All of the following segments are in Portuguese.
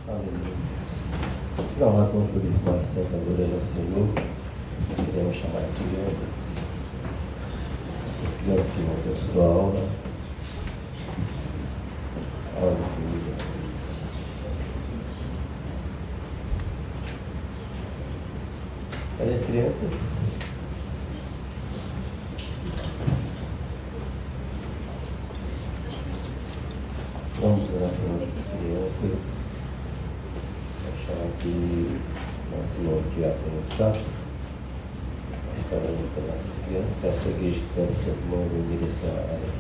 Aleluia. Não, nós vamos poder mais santa adorando ao Senhor. Queremos chamar as crianças. Essas crianças que vão ter a sua aula. Aleluia. Cadê as crianças? Vamos orar para nossas crianças. Vou chamar aqui nosso irmão que vai começar. Está orando para nossas crianças. Peço a igreja que tenha suas mãos em direção a elas.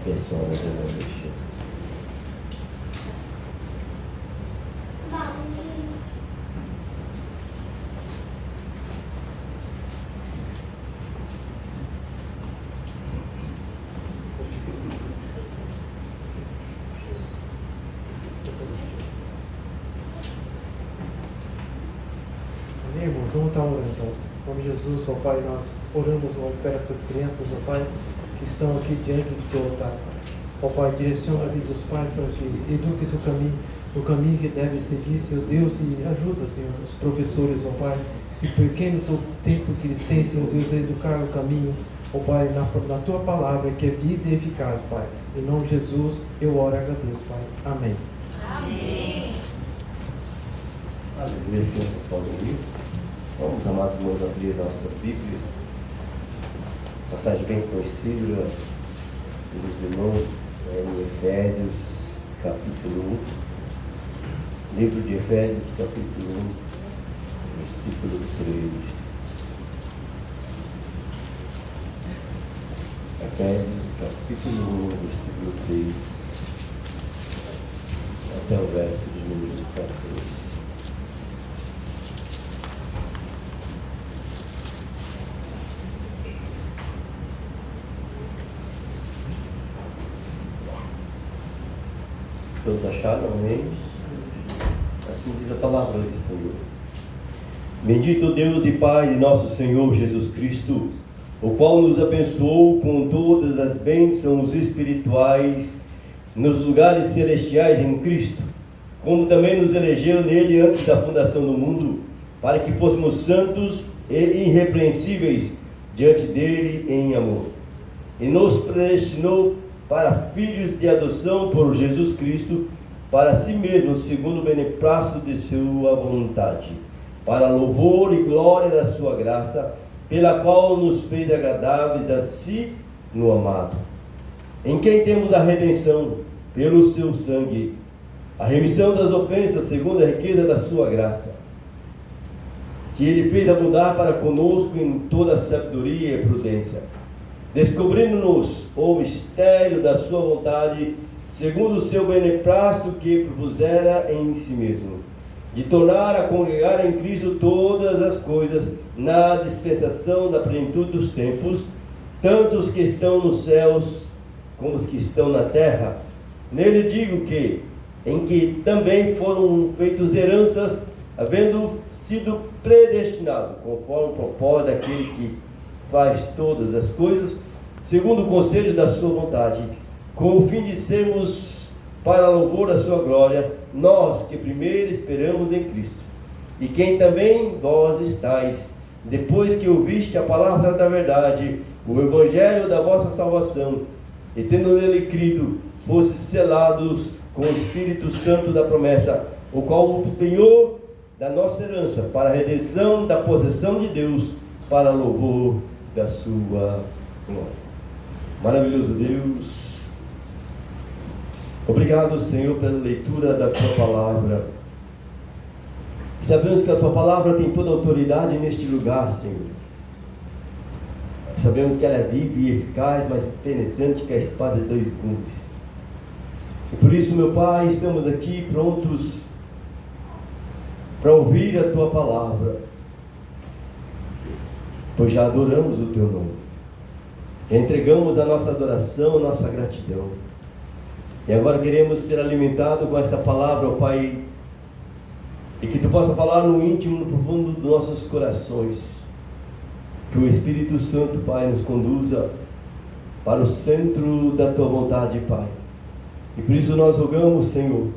Abençoa-nos em nome de Jesus. Irmãos, vamos estar orando então. Em nome de Jesus, ó Pai, nós oramos ó, por essas crianças, ó Pai, que estão aqui diante do Teu altar. Ó Pai, direciona a vida dos pais para que eduques o caminho que deve seguir, Senhor Deus, e ajuda, Senhor, os professores, ó Pai, esse pequeno tempo que eles têm, Senhor Deus, a educar o caminho, ó Pai, na Tua palavra, que é vida e eficaz, Pai. Em nome de Jesus, eu oro e agradeço, Pai. Amém. Amém. Aleluia, as crianças podem ir. Vamos, amados irmãos, abrir nossas Bíblias. Passagem bem conhecida dos irmãos em Efésios, capítulo 1. Livro de Efésios, capítulo 1, versículo 3. Efésios, capítulo 1, versículo 3. Até o verso de número 14. Todos acharam, amém? Assim diz a palavra do Senhor. Bendito Deus e Pai de nosso Senhor Jesus Cristo, o qual nos abençoou com todas as bênçãos espirituais nos lugares celestiais em Cristo, como também nos elegeu nele antes da fundação do mundo, para que fôssemos santos e irrepreensíveis diante dele em amor. E nos predestinou para filhos de adoção por Jesus Cristo, para si mesmo, segundo o beneplácito de sua vontade, para louvor e glória da sua graça, pela qual nos fez agradáveis a si no amado, em quem temos a redenção pelo seu sangue, a remissão das ofensas segundo a riqueza da sua graça, que ele fez abundar para conosco em toda sabedoria e prudência, descobrindo-nos o mistério da sua vontade, segundo o seu beneplácito que propusera em si mesmo, de tornar a congregar em Cristo todas as coisas na dispensação da plenitude dos tempos, tanto os que estão nos céus como os que estão na terra. Nele digo que, em que também foram feitos heranças, havendo sido predestinado, conforme o propósito daquele que faz todas as coisas, segundo o conselho da sua vontade, com o fim de sermos para louvor da sua glória, nós que primeiro esperamos em Cristo, e quem também vós estáis, depois que ouviste a palavra da verdade, o evangelho da vossa salvação, e tendo nele crido, fostes selados com o Espírito Santo da promessa, o qual o penhor da nossa herança, para a redenção da possessão de Deus, para louvor da sua glória. Maravilhoso Deus, obrigado, Senhor, pela leitura da Tua palavra. Sabemos que a Tua palavra tem toda a autoridade neste lugar, Senhor. Sabemos que ela é viva e eficaz, mas penetrante que a espada de dois gumes. E por isso, meu Pai, estamos aqui prontos para ouvir a Tua palavra, pois já adoramos o Teu nome. Entregamos a nossa adoração, a nossa gratidão. E agora queremos ser alimentados com esta palavra, ó Pai, e que Tu possa falar no íntimo, no profundo dos nossos corações. Que o Espírito Santo, Pai, nos conduza para o centro da Tua vontade, Pai. E por isso nós rogamos, Senhor,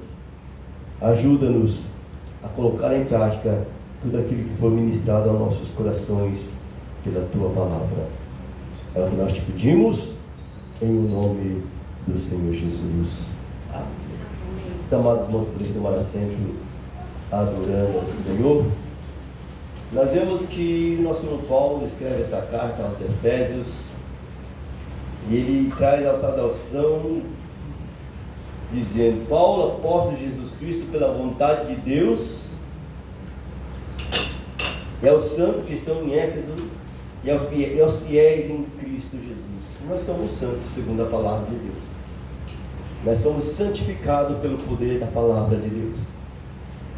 Ajuda-nos a colocar em prática tudo aquilo que for ministrado aos nossos corações pela Tua palavra. É o que nós te pedimos, em nome do Senhor Jesus. Amém. Então, amados irmãos, por isso tomar assento, adorando ao Senhor. Nós vemos que o nosso irmão Paulo escreve essa carta aos Efésios, e ele traz a saudação dizendo: Paulo, apóstolo de Jesus Cristo, pela vontade de Deus, e aos santos que estão em Éfeso, e aos fiéis em Cristo Jesus. Nós somos santos segundo a palavra de Deus. Nós somos santificados pelo poder da palavra de Deus.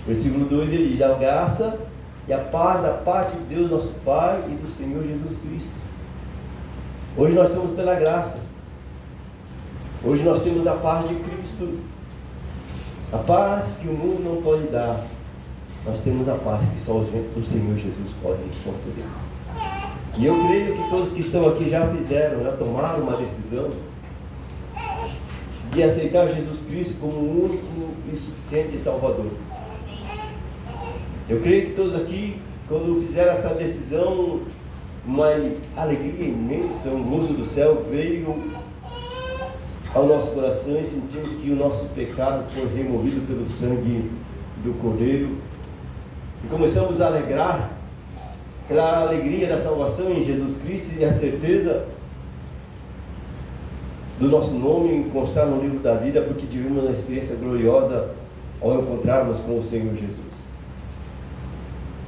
Versículo 2 ele diz: a graça e a paz da parte de Deus nosso Pai e do Senhor Jesus Cristo. Hoje nós estamos pela graça. Hoje nós temos a paz de Cristo, a paz que o mundo não pode dar. Nós temos a paz que só o Senhor Jesus pode nos conceder. E eu creio que todos que estão aqui já tomaram uma decisão de aceitar Jesus Cristo como o único e suficiente Salvador. Eu creio que todos aqui, quando fizeram essa decisão, uma alegria imensa, um gozo do céu veio ao nosso coração e sentimos que o nosso pecado foi removido pelo sangue do Cordeiro. E começamos a alegrar pela alegria da salvação em Jesus Cristo e a certeza do nosso nome constar no livro da vida, porque tivemos uma experiência gloriosa ao encontrarmos com o Senhor Jesus.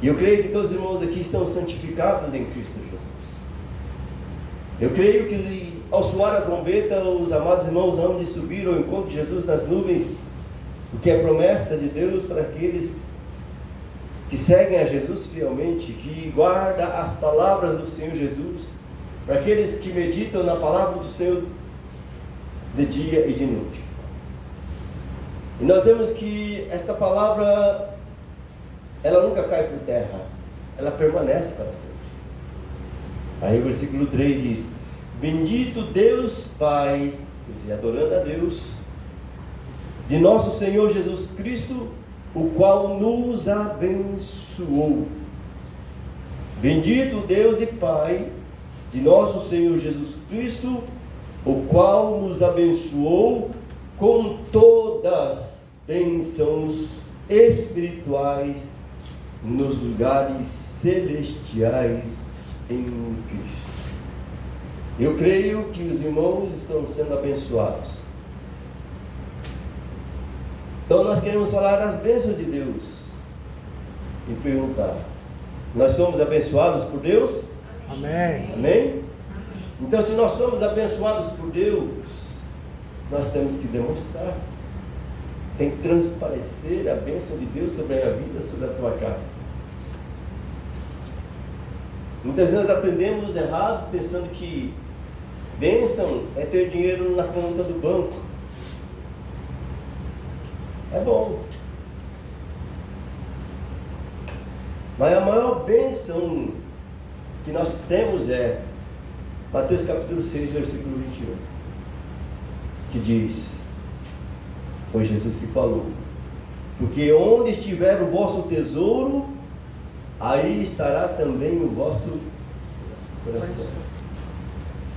E eu creio que todos os irmãos aqui estão santificados em Cristo Jesus. Eu creio que ao soar a trombeta, os amados irmãos hão de subir ao encontro de Jesus nas nuvens, o que é promessa de Deus para aqueles que seguem a Jesus fielmente, que guardam as palavras do Senhor Jesus, para aqueles que meditam na palavra do Senhor de dia e de noite. E nós vemos que esta palavra, ela nunca cai por terra, ela permanece para sempre. Aí o versículo 3 diz: bendito Deus Pai, adorando a Deus, de nosso Senhor Jesus Cristo, o qual nos abençoou. Bendito Deus e Pai de nosso Senhor Jesus Cristo, o qual nos abençoou com todas bênçãos espirituais nos lugares celestiais em Cristo. Eu creio que os irmãos estão sendo abençoados. Então nós queremos falar das bênçãos de Deus e perguntar: nós somos abençoados por Deus? Amém. Amém? Então, se nós somos abençoados por Deus, nós temos que demonstrar. Tem que transparecer a bênção de Deus sobre a minha vida, sobre a tua casa. Muitas vezes aprendemos errado, pensando que bênção é ter dinheiro na conta do banco. É bom, mas a maior bênção que nós temos é Mateus capítulo 6, versículo 21, que diz, foi Jesus que falou: porque onde estiver o vosso tesouro, aí estará também o vosso coração.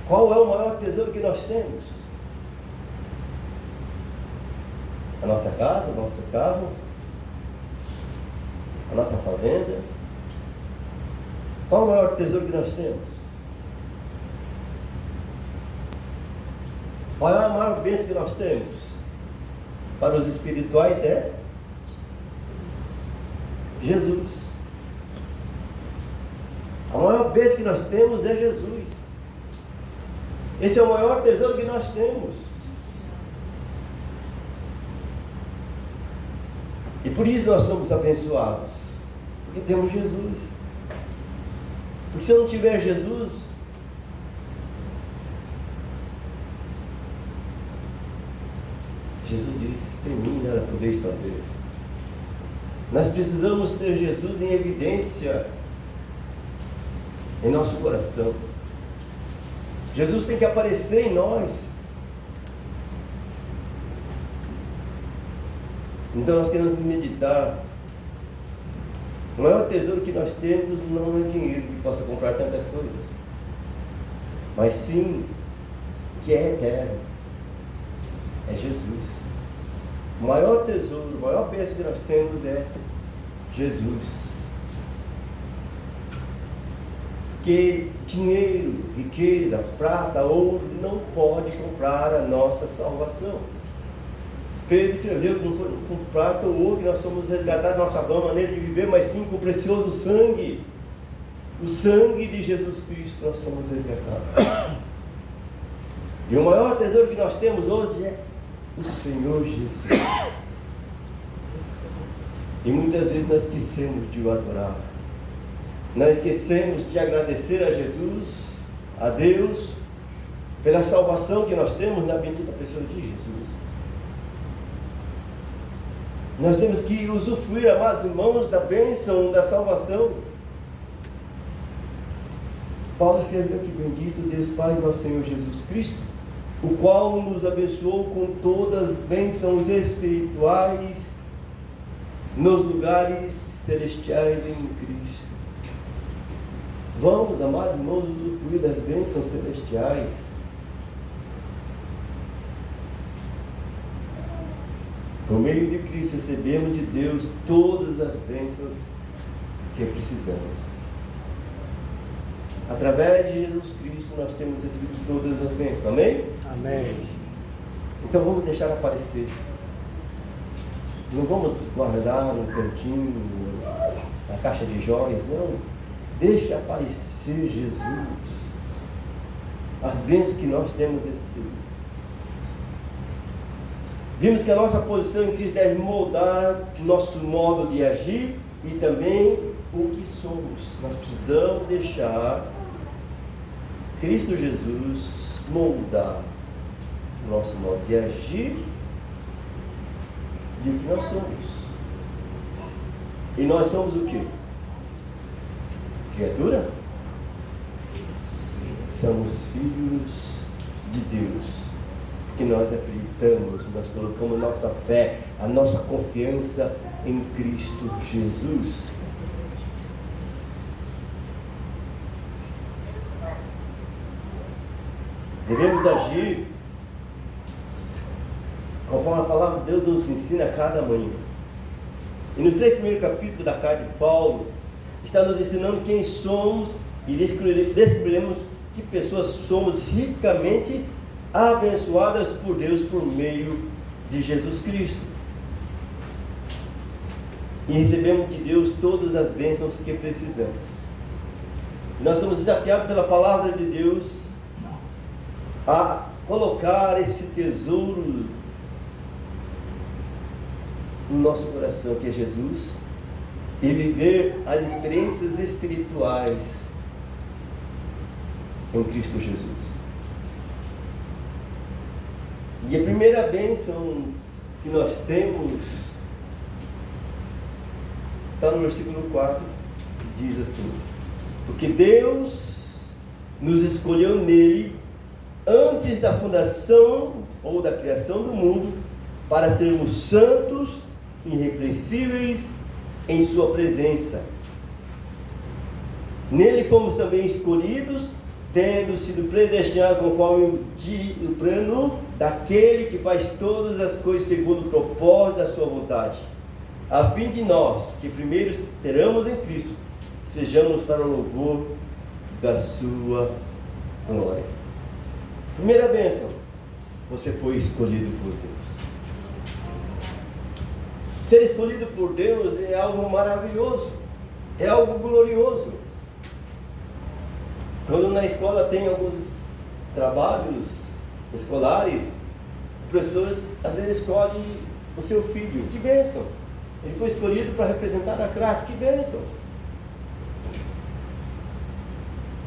Qual é o maior tesouro que nós temos? A nossa casa, o nosso carro, a nossa fazenda. Qual é o maior tesouro que nós temos? Qual é a maior bênção que nós temos? Para os espirituais é Jesus. A maior bênção que nós temos é Jesus. Esse é o maior tesouro que nós temos. E por isso nós somos abençoados, porque temos Jesus. Porque se eu não tiver Jesus, Jesus diz: sem mim nada podeis fazer. Nós precisamos ter Jesus em evidência em nosso coração. Jesus tem que aparecer em nós. Então nós queremos meditar. O maior tesouro que nós temos não é dinheiro que possa comprar tantas coisas, mas sim que é eterno, é Jesus. O maior tesouro, a maior bênção que nós temos é Jesus. Que dinheiro, riqueza, prata, ouro não pode comprar a nossa salvação. Pedro escreveu que não foi com prata ou ouro que nós somos resgatados, nossa vã maneira de viver, mas sim com o precioso sangue. O sangue de Jesus Cristo nós somos resgatados. E o maior tesouro que nós temos hoje é o Senhor Jesus. E muitas vezes nós esquecemos de o adorar. Nós esquecemos de agradecer a Jesus, a Deus, pela salvação que nós temos na bendita pessoa de Jesus. Nós temos que usufruir, amados irmãos, da bênção, da salvação. Paulo escreveu que bendito Deus Pai, nosso Senhor Jesus Cristo, o qual nos abençoou com todas as bênçãos espirituais nos lugares celestiais em Cristo. Vamos, amados irmãos, usufruir das bênçãos celestiais. Por meio de Cristo recebemos de Deus todas as bênçãos que precisamos. Através de Jesus Cristo nós temos recebido todas as bênçãos. Amém? Amém. Então vamos deixar aparecer. Não vamos guardar um cantinho, na caixa de joias, não. Deixe aparecer Jesus. As bênçãos que nós temos recebido. Vimos que a nossa posição em Cristo deve moldar nosso modo de agir e também o que somos. Nós precisamos deixar Cristo Jesus moldar o nosso modo de agir e o que nós somos. E nós somos o quê? Criatura? Somos filhos de Deus. Que nós acreditamos, nós colocamos nossa fé, a nossa confiança em Cristo Jesus. Devemos agir conforme a palavra de Deus nos ensina a cada manhã. E nos 3 primeiros capítulos da carta de Paulo, está nos ensinando quem somos e descobriremos que pessoas somos ricamente abençoadas por Deus por meio de Jesus Cristo. E recebemos de Deus todas as bênçãos que precisamos. Nós somos desafiados pela palavra de Deus a colocar esse tesouro no nosso coração, que é Jesus, e viver as experiências espirituais em Cristo Jesus. E a primeira bênção que nós temos está no versículo 4, que diz assim: porque Deus nos escolheu nele antes da fundação ou da criação do mundo para sermos santos, irrepreensíveis em sua presença. Nele fomos também escolhidos, tendo sido predestinados conforme o plano daquele que faz todas as coisas segundo o propósito da sua vontade, a fim de nós, que primeiro esperamos em Cristo, sejamos para o louvor da sua glória. Primeira bênção: você foi escolhido por Deus. Ser escolhido por Deus é algo maravilhoso, é algo glorioso. Quando na escola tem alguns trabalhos escolares, o professor às vezes escolhe o seu filho. Que bênção! Ele foi escolhido para representar a classe. Que bênção!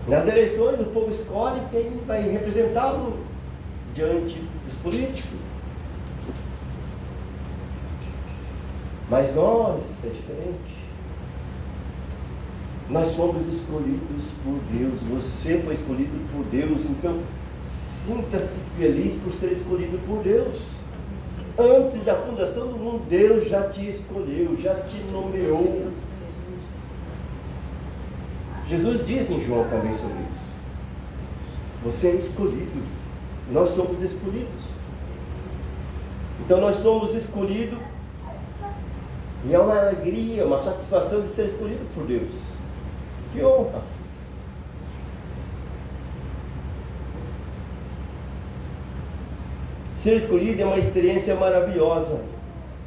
Nas eleições o povo escolhe quem vai representá-lo diante dos políticos. Mas nós é diferente. Nós fomos escolhidos por Deus. Você foi escolhido por Deus. Então, sinta-se feliz por ser escolhido por Deus. Antes da fundação do mundo, Deus já te escolheu, já te nomeou. Jesus disse em João também sobre isso. Você é escolhido. Nós somos escolhidos. Então nós somos escolhidos. E é uma alegria, uma satisfação de ser escolhido por Deus. Que honra! Ser escolhido é uma experiência maravilhosa.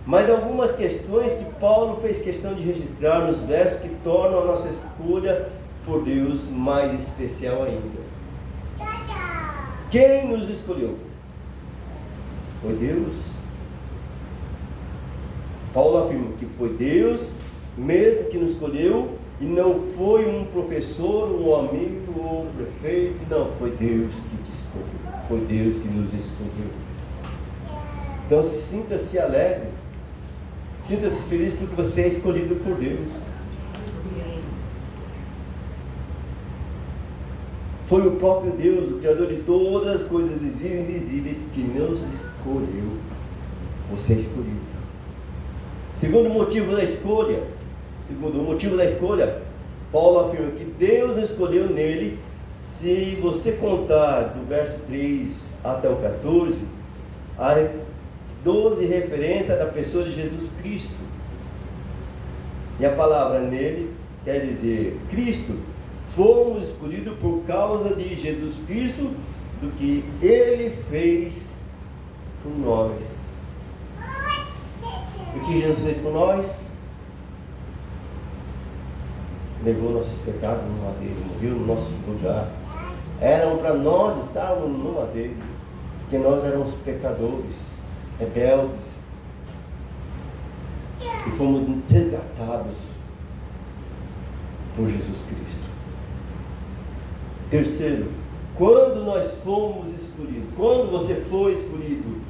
Mas algumas questões que Paulo fez questão de registrar nos versos que tornam a nossa escolha por Deus mais especial ainda. Quem nos escolheu? Foi Deus. Paulo afirma que foi Deus mesmo que nos escolheu, e não foi um professor, um amigo ou um prefeito. Não, foi Deus que te escolheu. Foi Deus que nos escolheu. Então sinta-se alegre, sinta-se feliz porque você é escolhido por Deus. Foi o próprio Deus, o Criador de todas as coisas visíveis e invisíveis, que nos escolheu. Você é escolhido. Segundo o motivo da escolha, Paulo afirma que Deus nos escolheu nele. Se você contar do verso 3 até o 14, há 12 referências da pessoa de Jesus Cristo. E a palavra nele quer dizer Cristo. Fomos escolhidos por causa de Jesus Cristo, do que Ele fez por nós. O que Jesus fez por nós? Levou nossos pecados no madeiro, morreu no nosso lugar. Eram para nós estarmos no madeiro, porque nós éramos pecadores, rebeldes, e fomos resgatados por Jesus Cristo. Terceiro, quando nós fomos escolhidos, quando você foi escolhido,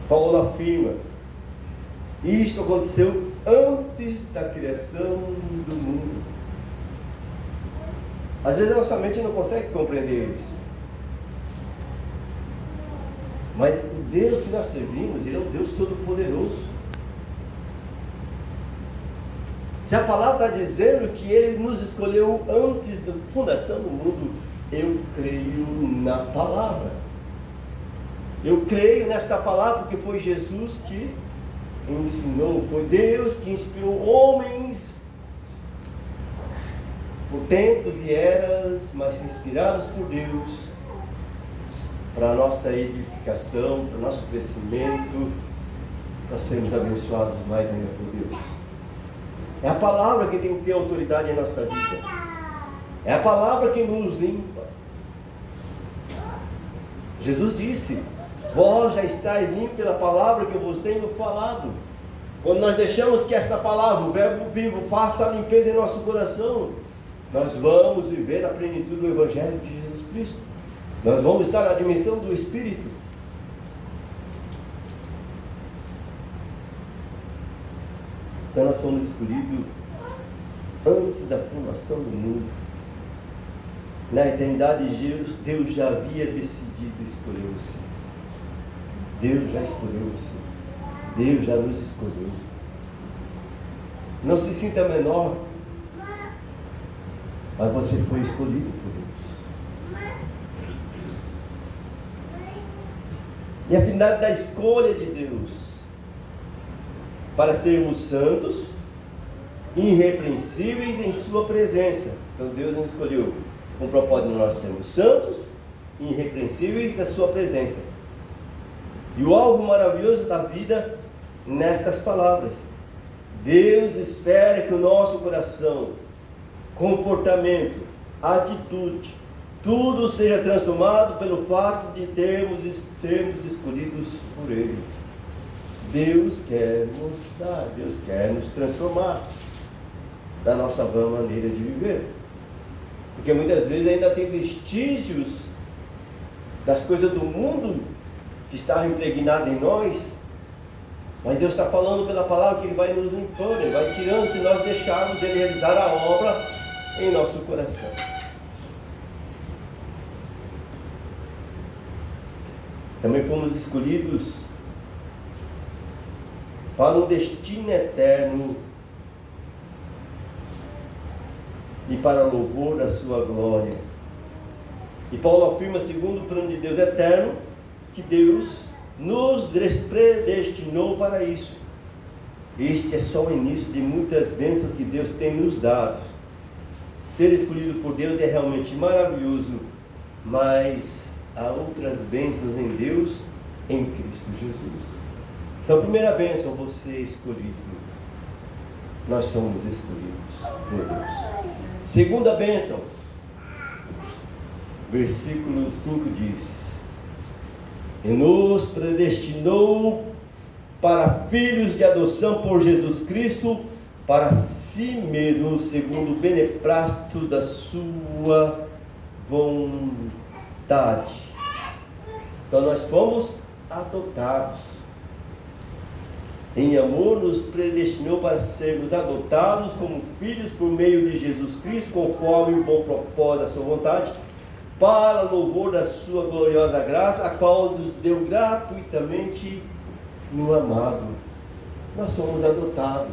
Paulo afirma, isto aconteceu antes da criação do mundo. Às vezes a nossa mente não consegue compreender isso. Mas o Deus que nós servimos, Ele é um Deus todo-poderoso. Se a palavra está dizendo que Ele nos escolheu antes da fundação do mundo, eu creio na palavra. Eu creio nesta palavra porque foi Jesus que ensinou, foi Deus que inspirou homens por tempos e eras, mas inspirados por Deus, para a nossa edificação, para o nosso crescimento, para sermos abençoados mais ainda por Deus. É a palavra que tem que ter autoridade em nossa vida. É a palavra que nos limpa. Jesus disse, vós já estáis limpos pela palavra que eu vos tenho falado. Quando nós deixamos que esta palavra, o verbo vivo, faça a limpeza em nosso coração, nós vamos viver a plenitude do Evangelho de Jesus Cristo. Nós vamos estar na dimensão do Espírito. Então nós fomos escolhidos antes da formação do mundo. Na eternidade, Deus já havia decidido escolher você. Deus já escolheu você. Deus já nos escolheu. Não se sinta menor, mas você foi escolhido por Deus. E a finalidade da escolha de Deus para sermos santos, irrepreensíveis em sua presença. Então Deus nos escolheu com o propósito de nós sermos santos, irrepreensíveis na sua presença. E o alvo maravilhoso da vida nestas palavras: Deus espera que o nosso coração, comportamento, atitude, tudo seja transformado pelo fato de sermos escolhidos por Ele. Deus quer nos dar, Deus quer nos transformar da nossa vã maneira de viver. Porque muitas vezes ainda tem vestígios das coisas do mundo que estavam impregnadas em nós, mas Deus está falando pela palavra que Ele vai nos limpando, Ele vai tirando se nós deixarmos Ele realizar a obra em nosso coração. Também fomos escolhidos para um destino eterno e para louvor da sua glória. E Paulo afirma, segundo o plano de Deus eterno, que Deus nos predestinou para isso. Este é só o início de muitas bênçãos que Deus tem nos dado. Ser escolhido por Deus é realmente maravilhoso, mas há outras bênçãos em Deus, em Cristo Jesus. Então, primeira bênção, você é escolhido. Nós somos escolhidos por Deus. Segunda bênção, versículo 5 diz: e nos predestinou para filhos de adoção por Jesus Cristo, para si mesmo, segundo o beneplácito da sua vontade. Então nós fomos adotados. Em amor nos predestinou para sermos adotados como filhos por meio de Jesus Cristo, conforme o bom propósito da sua vontade, para louvor da sua gloriosa graça, a qual nos deu gratuitamente no amado. Nós somos adotados.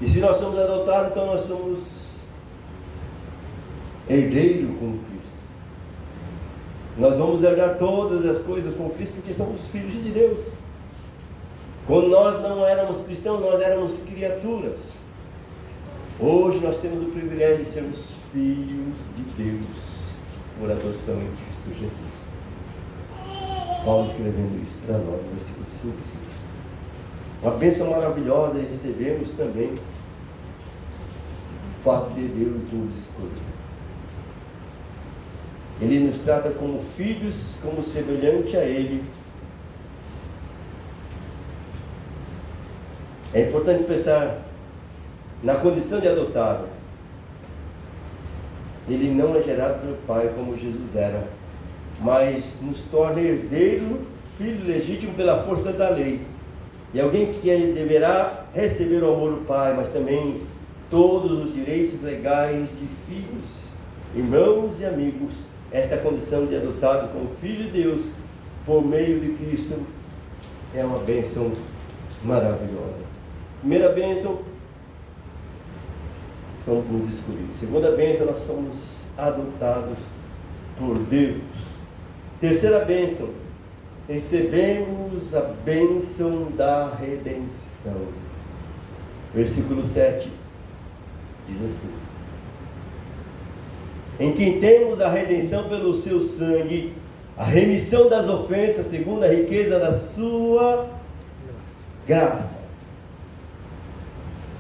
E se nós somos adotados, então nós somos herdeiros com Cristo. Nós vamos herdar todas as coisas com Cristo, porque somos filhos de Deus. Quando nós não éramos cristãos, nós éramos criaturas. Hoje nós temos o privilégio de sermos filhos de Deus, por adoção em Cristo Jesus. Paulo escrevendo isso para nós, no versículo 5 e 6. Uma bênção maravilhosa, e recebemos também o fato de Deus nos escolher. Ele nos trata como filhos, como semelhante a Ele. É importante pensar na condição de adotado. Ele não é gerado pelo Pai como Jesus era, mas nos torna herdeiro, filho legítimo pela força da lei. E alguém que deverá receber o amor do Pai, mas também todos os direitos legais de filhos, irmãos e amigos. Esta condição de adotado como filho de Deus, por meio de Cristo, é uma bênção maravilhosa. Primeira bênção, somos escolhidos. Segunda bênção, nós somos adotados por Deus. Terceira bênção, recebemos a bênção da redenção. Versículo 7 diz assim: em quem temos a redenção pelo seu sangue, a remissão das ofensas, segundo a riqueza da sua graça,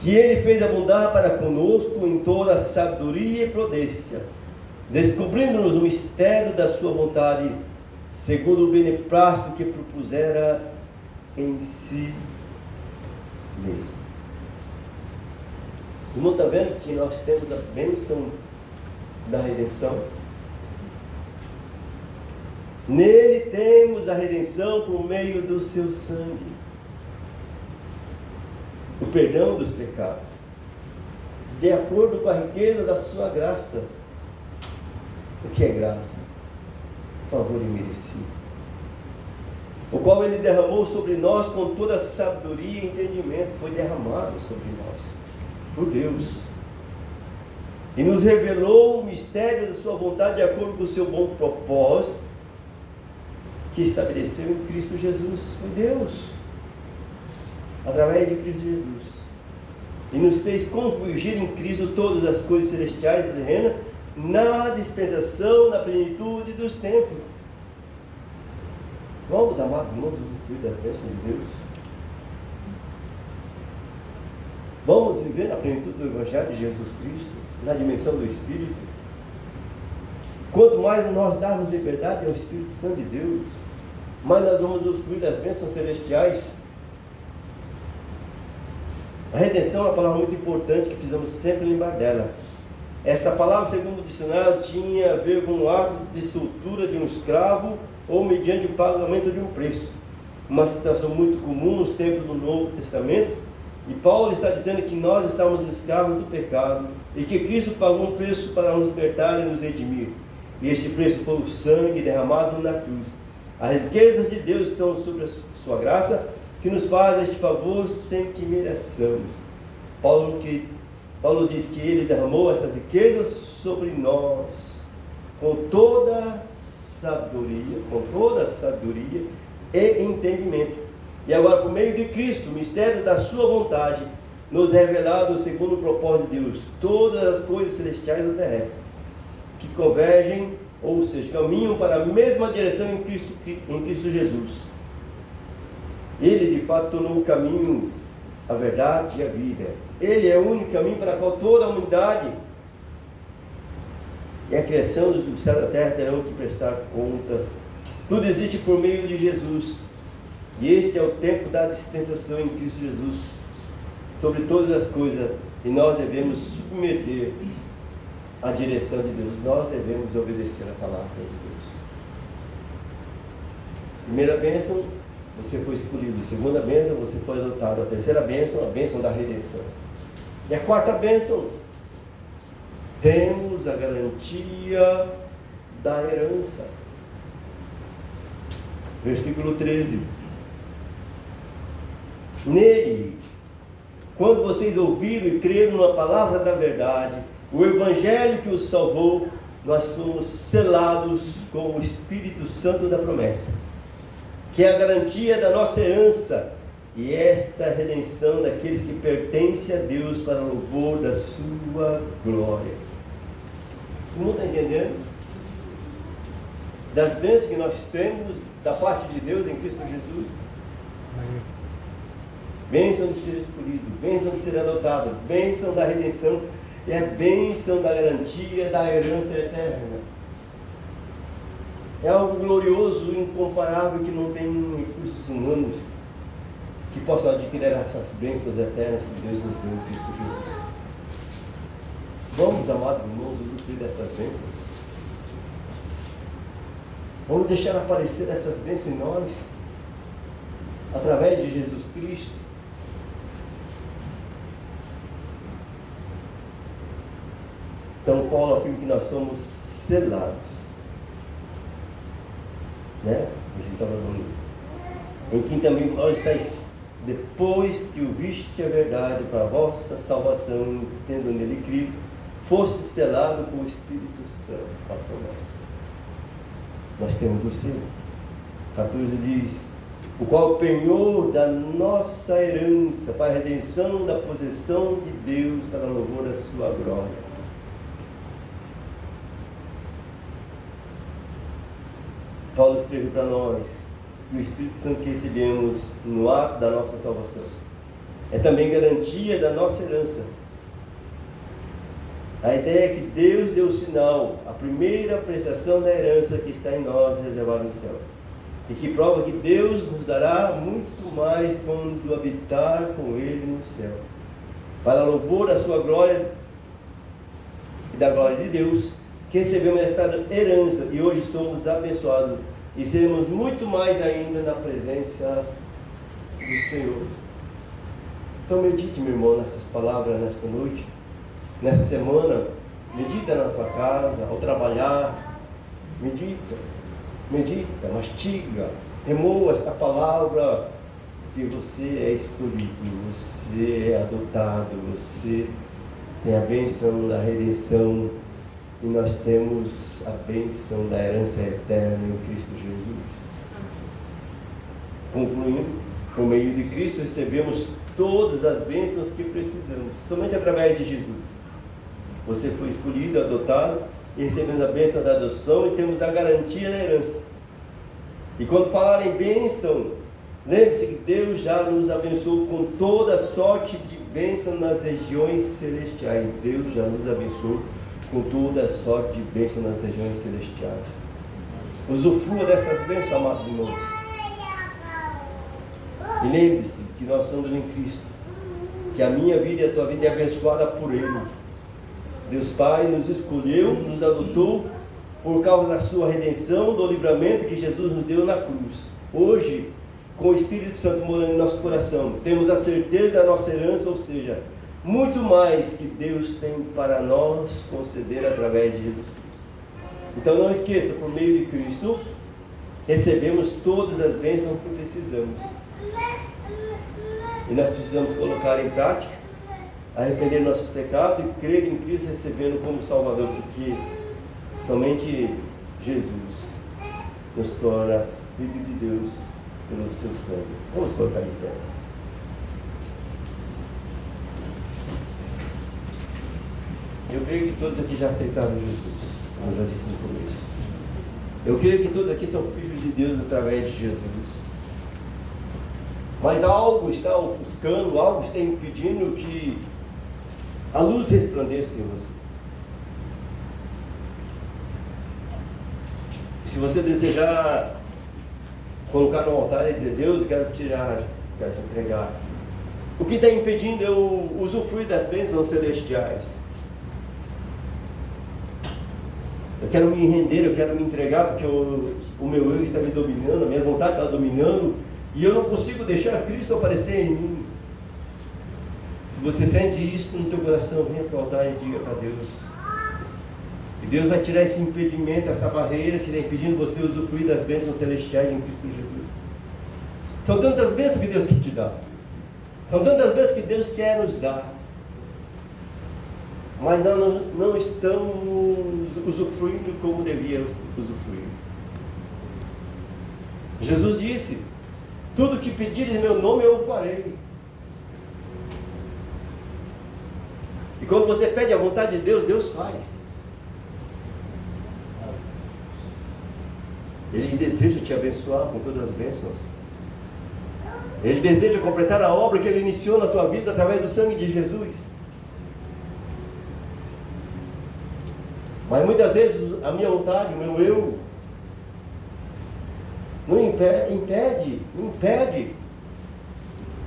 que Ele fez abundar para conosco em toda a sabedoria e prudência, descobrindo-nos o mistério da sua vontade, segundo o beneplácito que propusera em si mesmo. O irmão está vendo que nós temos a bênção da redenção? Nele temos a redenção por meio do seu sangue, o perdão dos pecados, de acordo com a riqueza da sua graça. O que é graça? Favor imerecido, o qual Ele derramou sobre nós com toda a sabedoria e entendimento. Foi derramado sobre nós por Deus, e nos revelou o mistério da sua vontade, de acordo com o seu bom propósito, que estabeleceu em Cristo Jesus. Foi Deus, através de Cristo Jesus, e nos fez convergir em Cristo todas as coisas celestiais e terrenas, na dispensação, na plenitude dos tempos. Vamos, amados irmãos, usufruir das bênçãos de Deus. Vamos viver na plenitude do Evangelho de Jesus Cristo, na dimensão do Espírito. Quanto mais nós darmos liberdade ao Espírito Santo de Deus, mais nós vamos usufruir das bênçãos celestiais. A redenção é uma palavra muito importante que precisamos sempre lembrar dela. Esta palavra, segundo o dicionário, tinha a ver com o ato de soltura de um escravo ou mediante o pagamento de um preço. Uma situação muito comum nos tempos do Novo Testamento. E Paulo está dizendo que nós estamos escravos do pecado e que Cristo pagou um preço para nos libertar e nos redimir. E esse preço foi o sangue derramado na cruz. As riquezas de Deus estão sobre a sua graça, que nos faz este favor sem que mereçamos. Paulo diz que ele derramou essas riquezas sobre nós, com toda sabedoria e entendimento. E agora, por meio de Cristo, o mistério da sua vontade, nos revelado segundo o propósito de Deus, todas as coisas celestiais e terrestres, que convergem, ou seja, caminham para a mesma direção em Cristo Jesus. Ele de fato tornou o caminho, a verdade e a vida. Ele é o único caminho para o qual toda a humanidade e a criação dos céus e da terra terão que prestar contas. Tudo existe por meio de Jesus. E este é o tempo da dispensação em Cristo Jesus sobre todas as coisas. E nós devemos submeter à direção de Deus. Nós devemos obedecer a palavra de Deus. Primeira bênção, você foi escolhido. Segunda bênção, você foi adotado. A terceira bênção, a bênção da redenção. E a quarta bênção, temos a garantia da herança. Versículo 13. Nele, quando vocês ouviram e creram na palavra da verdade, o evangelho que os salvou, nós somos selados com o Espírito Santo da promessa, que é a garantia da nossa herança, e esta redenção daqueles que pertencem a Deus para louvor da sua glória. Todo mundo está entendendo? Das bênçãos que nós temos da parte de Deus em Cristo Jesus. Bênção de ser escolhido, bênção de ser adotado, bênção da redenção e a bênção da garantia da herança eterna. É algo glorioso, incomparável, que não tem recursos humanos que possam adquirir essas bênçãos eternas que Deus nos deu em Cristo Jesus. Vamos, amados irmãos, usufruir dessas bênçãos. Vamos deixar aparecer essas bênçãos em nós, através de Jesus Cristo. Então Paulo afirma que nós somos selados, né? Em quem também vós estáis, depois que o viste a verdade para a vossa salvação, tendo nele crido, foste selado com o Espírito Santo, a promessa. Nós temos o selo. 14 diz: o qual é o penhor da nossa herança, para a redenção da possessão de Deus, para louvor da sua glória. Paulo escreve para nós que o Espírito Santo que recebemos no ato da nossa salvação é também garantia da nossa herança. A ideia é que Deus deu o sinal, a primeira prestação da herança que está em nós, reservada no céu, e que prova que Deus nos dará muito mais quando habitar com Ele no céu, para louvor da sua glória e da glória de Deus, que recebemos esta herança e hoje somos abençoados e seremos muito mais ainda na presença do Senhor. Então medite, meu irmão, nessas palavras nesta noite, nessa semana. Medita na tua casa, ao trabalhar, medita, mastiga, remoa esta palavra, que você é escolhido, você é adotado, você tem a bênção da redenção, e nós temos a bênção da herança eterna em Cristo Jesus. Concluindo, por meio de Cristo recebemos todas as bênçãos que precisamos, somente através de Jesus. Você foi escolhido, adotado, e recebemos a bênção da adoção e temos a garantia da herança. E quando falar em bênção, lembre-se que Deus já nos abençoou com toda sorte de bênção nas regiões celestiais. Deus já nos abençoou com toda sorte de bênção nas regiões celestiais. Usufrua dessas bênçãos, amados irmãos. E lembre-se que nós somos em Cristo, que a minha vida e a tua vida é abençoada por Ele. Deus Pai nos escolheu, nos adotou por causa da sua redenção, do livramento que Jesus nos deu na cruz. Hoje, com o Espírito Santo morando em nosso coração, temos a certeza da nossa herança, ou seja, muito mais que Deus tem para nós conceder através de Jesus Cristo. Então não esqueça, por meio de Cristo, recebemos todas as bênçãos que precisamos. E nós precisamos colocar em prática, arrepender nossos pecados e crer em Cristo, recebendo como Salvador, porque somente Jesus nos torna filho de Deus pelo seu sangue. Vamos colocar de pé. Eu creio que todos aqui já aceitaram Jesus, como eu já disse no começo. Eu creio que todos aqui são filhos de Deus através de Jesus. Mas algo está ofuscando, algo está impedindo que a luz resplandeça em você. Se você desejar colocar no altar e dizer: Deus, eu quero tirar, quero te entregar. O que está impedindo eu usufruir das bênçãos celestiais? Eu quero me render, eu quero me entregar, porque o meu eu está me dominando, a minha vontade está dominando, e eu não consigo deixar Cristo aparecer em mim. Se você sente isso no teu coração, venha para o altar e diga para Deus. E Deus vai tirar esse impedimento, essa barreira que está impedindo você usufruir das bênçãos celestiais em Cristo Jesus. São tantas bênçãos que Deus quer te dar. São tantas bênçãos que Deus quer nos dar. Mas nós não estamos usufruindo como devíamos usufruir. Jesus disse: tudo que pedires em meu nome eu o farei. E quando você pede a vontade de Deus, Deus faz. Ele deseja te abençoar com todas as bênçãos. Ele deseja completar a obra que Ele iniciou na tua vida através do sangue de Jesus. Mas muitas vezes a minha vontade, o meu eu, não impede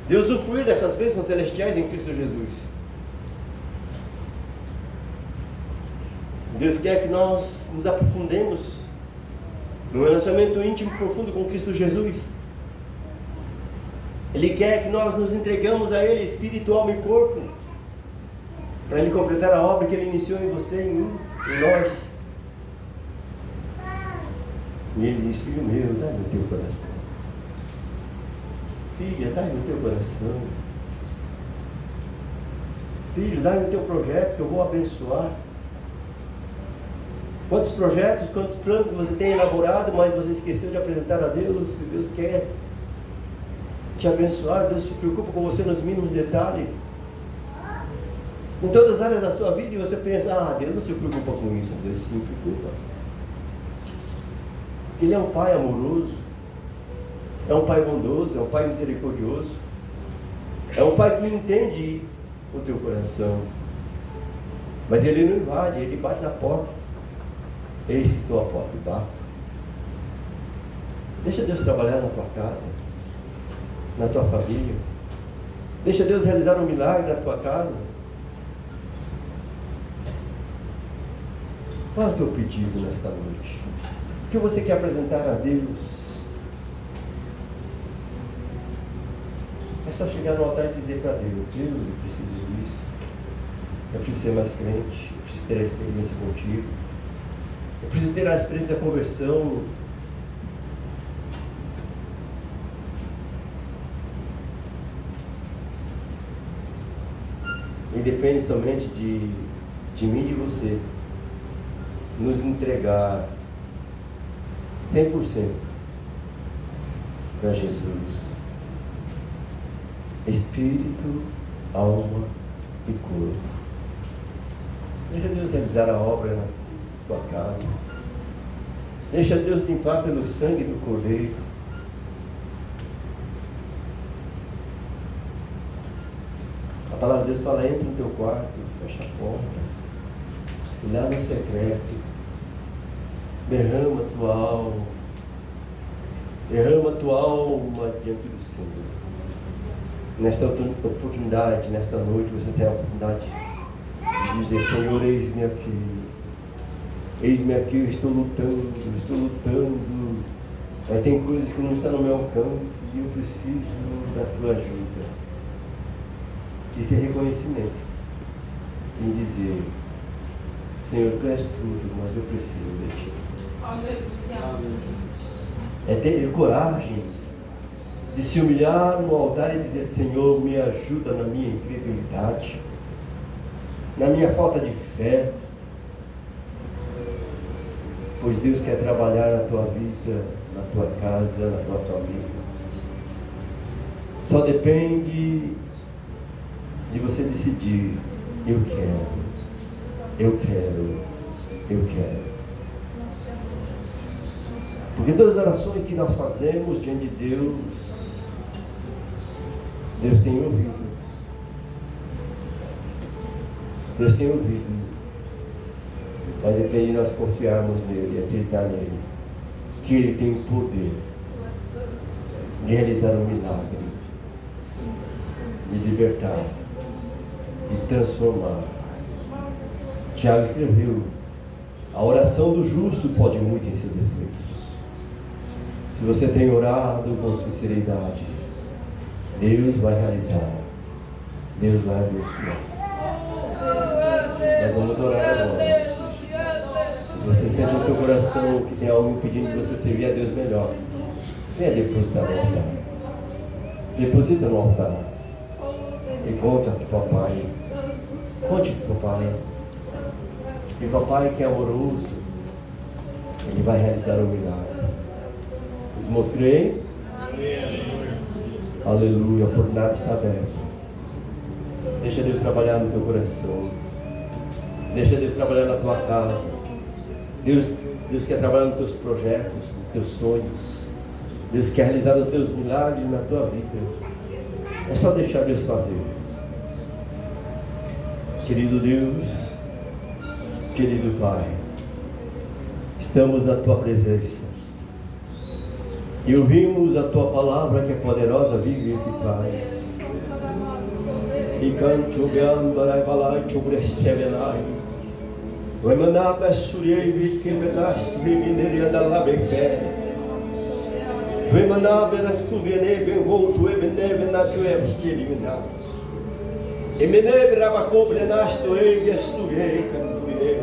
de usufruir dessas bênçãos celestiais em Cristo Jesus. Deus quer que nós nos aprofundemos no relacionamento íntimo e profundo com Cristo Jesus. Ele quer que nós nos entregamos a Ele, espírito, alma e corpo, para Ele completar a obra que Ele iniciou em você, em mim, em nós. E Ele diz: filho meu, dá no teu coração. Filha, dá no teu coração. Filho, dá no teu projeto que eu vou abençoar. Quantos projetos, quantos planos você tem elaborado, mas você esqueceu de apresentar a Deus? Se Deus quer te abençoar, Deus se preocupa com você nos mínimos detalhes. Em todas as áreas da sua vida, e você pensa: ah, Deus não se preocupa com isso. Deus se preocupa. Ele é um Pai amoroso, é um Pai bondoso, é um Pai misericordioso, é um Pai que entende o teu coração. Mas Ele não invade, Ele bate na porta. Eis que estou à porta e bato. Deixa Deus trabalhar na tua casa, na tua família. Deixa Deus realizar um milagre na tua casa. Qual é o teu pedido nesta noite? O que você quer apresentar a Deus? É só chegar no altar e dizer para Deus: Deus, eu preciso disso. Eu preciso ser mais crente. Eu preciso ter a experiência contigo. Eu preciso ter a experiência da conversão. E depende somente de mim e de você nos entregar 100% para Jesus. Espírito, alma e corpo. Deixa Deus realizar a obra na tua casa. Deixa Deus limpar pelo sangue do Cordeiro. A palavra de Deus fala: entra no teu quarto, fecha a porta, e lá no secreto, derrama a tua alma diante do Senhor. Nesta oportunidade, nesta noite, você tem a oportunidade de dizer: Senhor, eis-me aqui. Eis-me aqui, eu estou lutando, mas tem coisas que não estão no meu alcance e eu preciso da tua ajuda. Isso é reconhecimento, em dizer: Senhor, tu és tudo, mas eu preciso de ti. Aleluia. É ter coragem de se humilhar no altar e dizer: Senhor, me ajuda na minha incredulidade, na minha falta de fé, pois Deus quer trabalhar na tua vida, na tua casa, na tua família. Só depende de você decidir: eu quero, eu quero, eu quero. Porque todas as orações que nós fazemos diante de Deus, Deus tem ouvido. Deus tem ouvido. Mas depende de nós confiarmos nele e acreditar nele, que ele tem o poder de realizar um milagre, de libertar, de transformar. Tiago escreveu: a oração do justo pode muito em seus efeitos. Se você tem orado com sinceridade, Deus vai realizar, Deus vai abençoar. Nós vamos orar agora. Se você sente no teu coração que tem algo impedindo que você servir a Deus melhor, venha depositar no altar. Deposita no altar. E conta para o papai. Conte para o papai. E o papai, que é amoroso, ele vai realizar um milagre. Lhes mostrei. Aleluia. A oportunidade está aberta. Deixa Deus trabalhar no teu coração. Deixa Deus trabalhar na tua casa. Deus quer trabalhar nos teus projetos, nos teus sonhos. Deus quer realizar os teus milagres na tua vida. É só deixar Deus fazer. Querido Deus, querido Pai, estamos na tua presença e ouvimos a tua palavra, que é poderosa, viva e eficaz. E canto gambarai balai chubresevelai. O emanaba suriei vitke bedast vivineria da labeque. O emanaba das tuvene ben volto ebeneve na que é estilina. Emeneve rabacobre nasto e esturiei cantuei.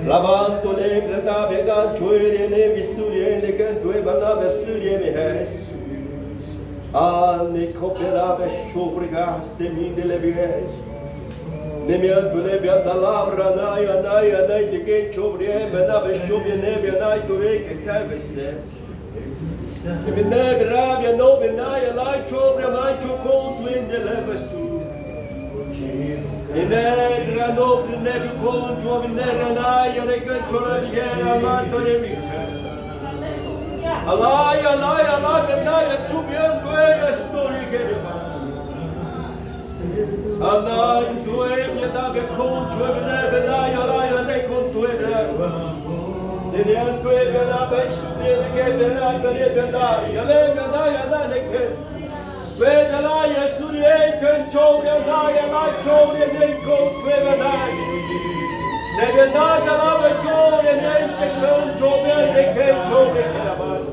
Lavanto lebre da bega choere ne visurie ne canto e banaba sturie me hai. Ne cooperava sciubrigaste mine le bies. Ne mi antune bianda labra nai di che ciobrie banaba sciubie ne bianai dove che cavesse. Ne mi ne rabia no benai lai ciobria mai cioconto in delle vestu. E ne rano ne con giovine ne ranai ne canto la diera manto ne mi. Alai, benai, tu bianco e la storia che ne fa. Alai, tu e mi dave conto e benai, alai, ne conto e bravo. Ne bianco e benai, stupiede che benai, benai, alai, ne che. Vede lai, e sturie, che ciò che alai, ciò che ne conto e benai. Ne benai, alai, ciò che ne conto e che ciò che ne va.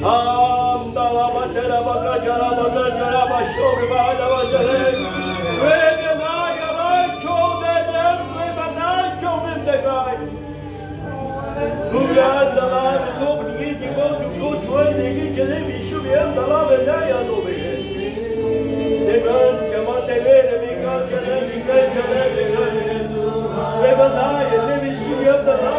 Andala batera bagajara bashore bajale. Vede naga lacho de dentro e banacho vendegai. Lugaza lá de todo ninguém quando cocho e ninguém que nem bicho vindo lá vendaia no meio. Demando que mantevere mi canto e mi canto e banaia nem bicho vindo lá.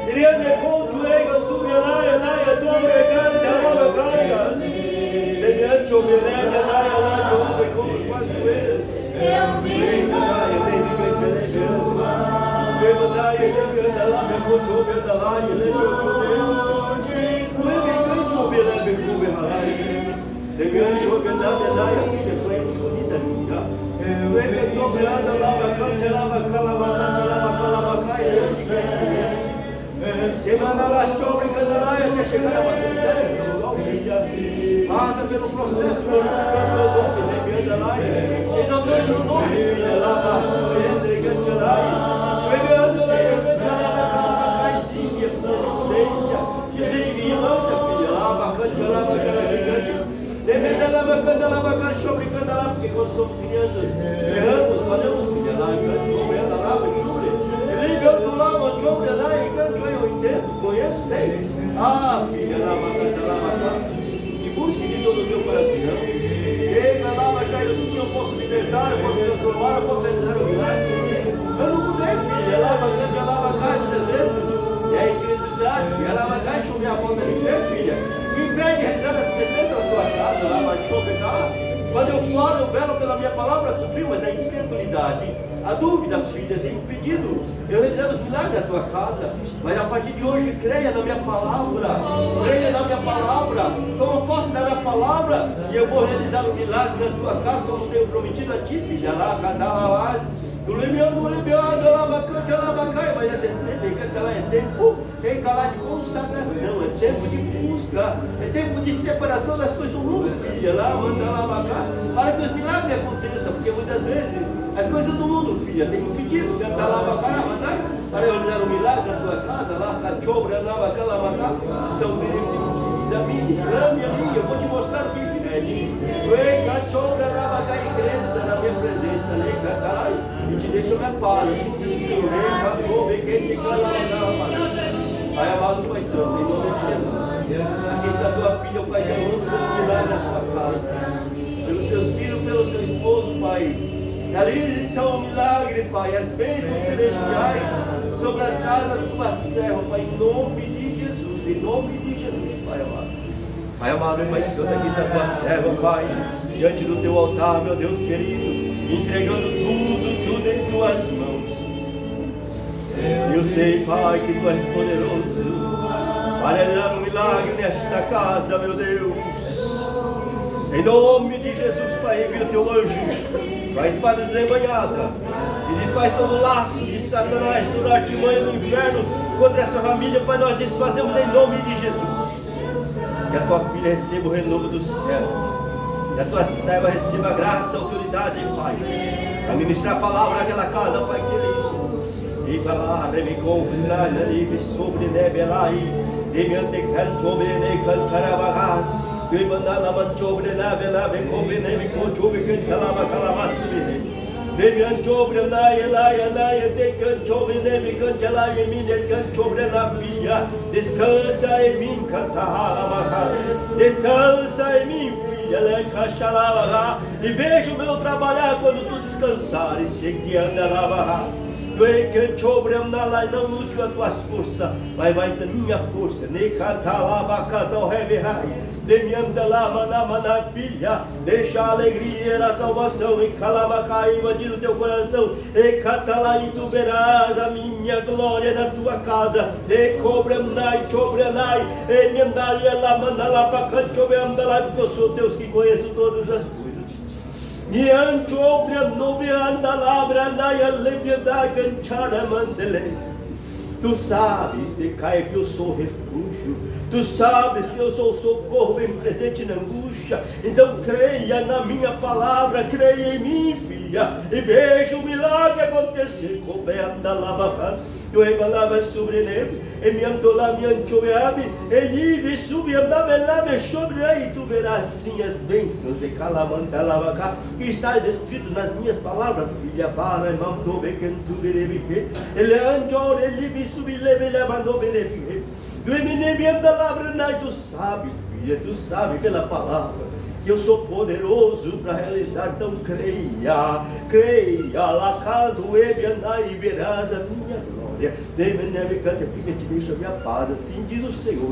Iria de conto e canto e naia tu me canta la caiga. De bianco me naia tu me conto quanto é. Eu me naia nem ninguém que nem viu. Eu naia nem viu lá me conto me da lá e le de bianco que naia que foi escolhida nunca. Eu tô brando lá a calava caia. Semana lá sobre Canaraia que chegar a você. Passa pelo processo do nome de Canaraia. Exatamente o nome de lá, esse Canaraia. Pegando lá a caicinha, potência. Que não se afilhava, Canaraia, Canaraia. Devendo lá, sobre Canaraia, porque quando somos crianças, erramos, falhamos, Canaraia, ligando lá uma joga lá e canto eu entendo, conheço, sei. Ah, filha, e busque de todo o teu coração. Ei, eu sim, eu posso libertar, eu posso transformar, eu posso realizar o milagre. Eu não mudei, filha, muitas vezes. É a incredulidade, ela vai dar chover a volta de fé, filha. Me impede de realizar as presenças na tua casa, lá vai chover, tá? Quando eu falo, eu velo pela minha palavra cumprir, mas a incredulidade, a dúvida, filha, tem impedido eu realizar os milagres da tua casa. Mas a partir de hoje, creia na minha palavra, creia na minha palavra, toma posse da minha palavra, e eu vou realizar o milagre na tua casa, como tenho prometido a ti, filha, lá, lá, mas é tempo de consagração, é tempo de busca, é tempo de separação das coisas do mundo, filha, lá, manda lá, cá, para que os milagres aconteçam, porque muitas vezes as coisas do mundo, filha, tem impedido, cantar lá, para realizar o milagre na tua casa, lá, cachobra, lá, então, examine, clame a mim, eu vou te mostrar o que é. Vem, cachobra, lá, e cresça na minha presença, né, cantar, e te deixa na paz, Pai amado, Pai Santo, em nome de Jesus, aqui está tua filha, o Pai, derramando todo milagre na sua casa, pelos seus filhos, pelo seu esposo, Pai. Realize então o milagre, Pai, as bênçãos celestiais sobre a casa da tua serva, Pai, em nome de Jesus, Pai amado. Pai amado, Pai Santo, aqui está a tua serva, Pai, diante do teu altar, meu Deus querido, entregando tudo em tuas mãos. Eu sei, Pai, que tu és poderoso para realizar um milagre nesta casa, meu Deus. Em nome de Jesus, Pai, envia o teu anjo, a espada desembanhada, e desfaz todo o laço de Satanás, toda artimanha do inferno contra essa família, Pai, nós desfazemos em nome de Jesus. Que a tua filha receba o renovo do céu, que a tua serva receba graça, autoridade e paz, para ministrar a palavra naquela casa, Pai querido. E para lá, remicou, ali, sobre neve, lá, e me antecan, sobre necan, carabagás, e mandar lá, sobre nave, lá, vem com neve, com chuva, que calava, calava, subir. Baby and children, I take a children, every country, I immediate children of Via. Descansa em mim, Cantaramaca. Descansa em mim, filha, Lecaxalavaha. E veja o meu trabalhar quando tu descansares, sei que anda lavaha. Tu é que children, não lute com as tuas forças, mas vai da minha força, Necatalavaca, do Revehai. Demianda lá, maná, filha, deixa a alegria na salvação, em Calamaca, invadir o teu coração, e Catalá, e tu verás a minha glória na tua casa, e cobranai, chobranai, e mendaria lá, mandalá, pacante, chobeandalá, porque eu sou Deus que conheço todas as coisas. E anchobra, nobeanda, labranai, a leviandai, canchara, mandele. Tu sabes, Decai, que eu sou refúgio. Tu sabes que eu sou socorro bem presente na angústia. Então creia na minha palavra, creia em mim, filha, e veja o milagre acontecer. Coberta lava, eu emanava sobre neve, e me andou lá, me anchoeabe, e livre subi, andava lá, me sobre aí, tu verás sim as bênçãos de calamanta lava, que está escrito nas minhas palavras, filha, para e mandou bem que subirei, ele andou, ele livre subi, ele mandou bem. Tu sabe, filha, tu sabe pela palavra que eu sou poderoso para realizar, então creia, lacado, e verás a minha glória. Fica, te deixa a minha paz, assim diz o Senhor,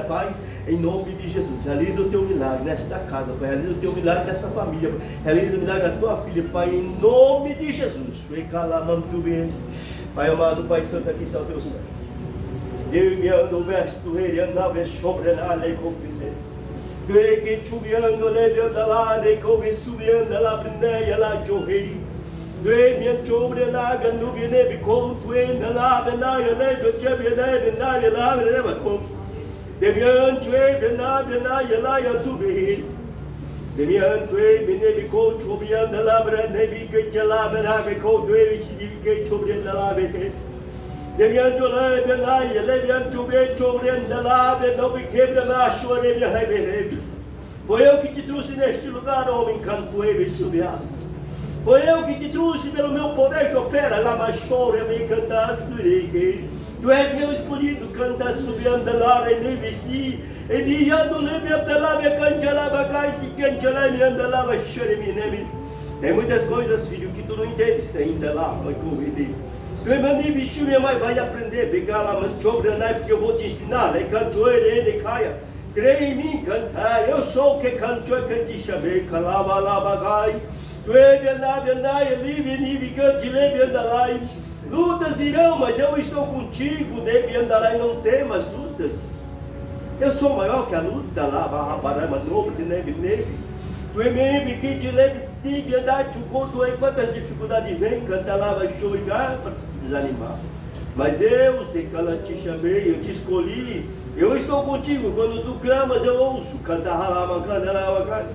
Pai, em nome de Jesus, realiza o teu milagre nesta casa, Pai, realiza o teu milagre nesta família, realiza o milagre da tua filha, Pai, em nome de Jesus. Pai amado, Pai Santo, aqui está o teu sangue. Eu me ando, vesto, ele andava, sobrenale, confessei. Tu é que chubiando, leve, anda lá, recove, subiando, lá, brindeia, lá, jorrei. Tu é minha sobrenaga, nube, neve, com tu anda lá, benaia, leve, chebe, neve, benaia, lá, leva, com. Deviante, benaia, lá, tu vês. Deviante, neve, com, chubiando, lá, neve, que lá, benaia, com tu é, que chubiando, lá, benaia. Deviante, leviante, benaia, lá, não me quebra lá, chore, minha raiva. Foi eu que te trouxe neste lugar, homem, canto, e subias. Foi eu que te trouxe pelo meu poder que opera lá, mas chora, me cantaste, Tu és meu escolhido, canta subindo lá em Nevisi, e diando leve abdalava canjalava caisi canjalava andalava xereminemis. Tem muitas coisas, filho, que tu não entendes, ainda lá, vai correr. Tu é manivichu, minha mãe vai aprender, pegar lá, mas sobranai, porque eu vou te ensinar, né? Cantou ele, caia. Creia em mim, cantar, eu sou o que cantou, que te chamei, calava lá, bagai. Tu é vendai, livre, nive, cante, leve, andalai. Lutas virão, mas eu estou contigo, deve andar e não temas lutas. Eu sou maior que a luta lá, barra barama, novo de neve. Tu é mesmo que te leve, tive andar, tu conto aí quantas dificuldades vem, canta lá, vai chorar para se desanimar. Mas eu te chamei, eu te escolhi, eu estou contigo, quando tu clamas eu ouço, canta ralama, canta lá,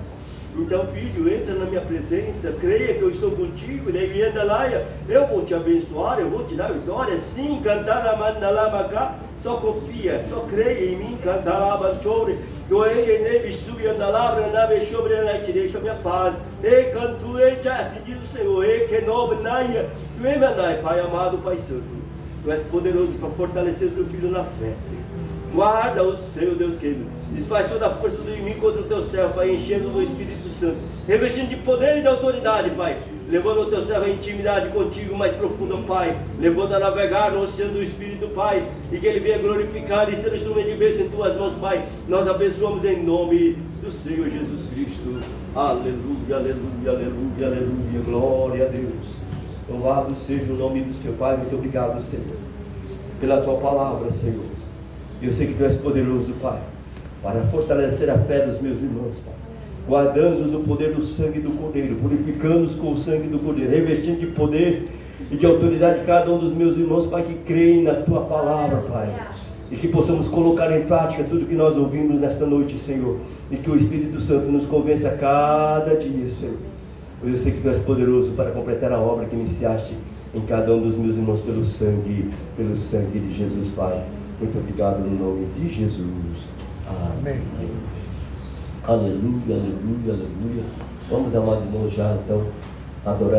então, filho, entra na minha presença, creia que eu estou contigo, deve andar lá, eu vou te abençoar, eu vou te dar vitória, sim, cantar a mandalabacá, só confia, só creia em mim, cantar a banchore, doei neve, subi andar lá, nave sobre a te deixa minha paz, e canto, e já se diz o Senhor, e que nobre naia, tu é menai, Pai amado, Pai santo, tu és poderoso para fortalecer o teu filho na fé, Senhor. Guarda o Senhor, Deus querido. Desfaz toda a força do inimigo contra o teu servo, Pai, enchendo do Espírito Santo, revestindo de poder e de autoridade, Pai, levando o teu servo à intimidade contigo mais profunda, Pai, levando a navegar no oceano do Espírito, Pai, e que ele venha glorificar e ser instrumento de bênção em tuas mãos, Pai. Nós abençoamos em nome do Senhor Jesus Cristo. Aleluia, aleluia, aleluia, aleluia, glória a Deus. Louvado seja o nome do seu Pai. Muito obrigado, Senhor, pela tua palavra, Senhor. Eu sei que tu és poderoso, Pai, para fortalecer a fé dos meus irmãos, Pai, guardando-os no poder do sangue do Cordeiro, purificando-os com o sangue do Cordeiro, revestindo de poder e de autoridade cada um dos meus irmãos, Pai, que creem na tua palavra, Pai, e que possamos colocar em prática tudo que nós ouvimos nesta noite, Senhor, e que o Espírito Santo nos convença a cada dia, Senhor. Eu sei que tu és poderoso para completar a obra que iniciaste em cada um dos meus irmãos pelo sangue de Jesus, Pai. Muito obrigado no nome de Jesus. Amém. Aleluia, aleluia, aleluia. Vamos, amados irmãos, já então adorar a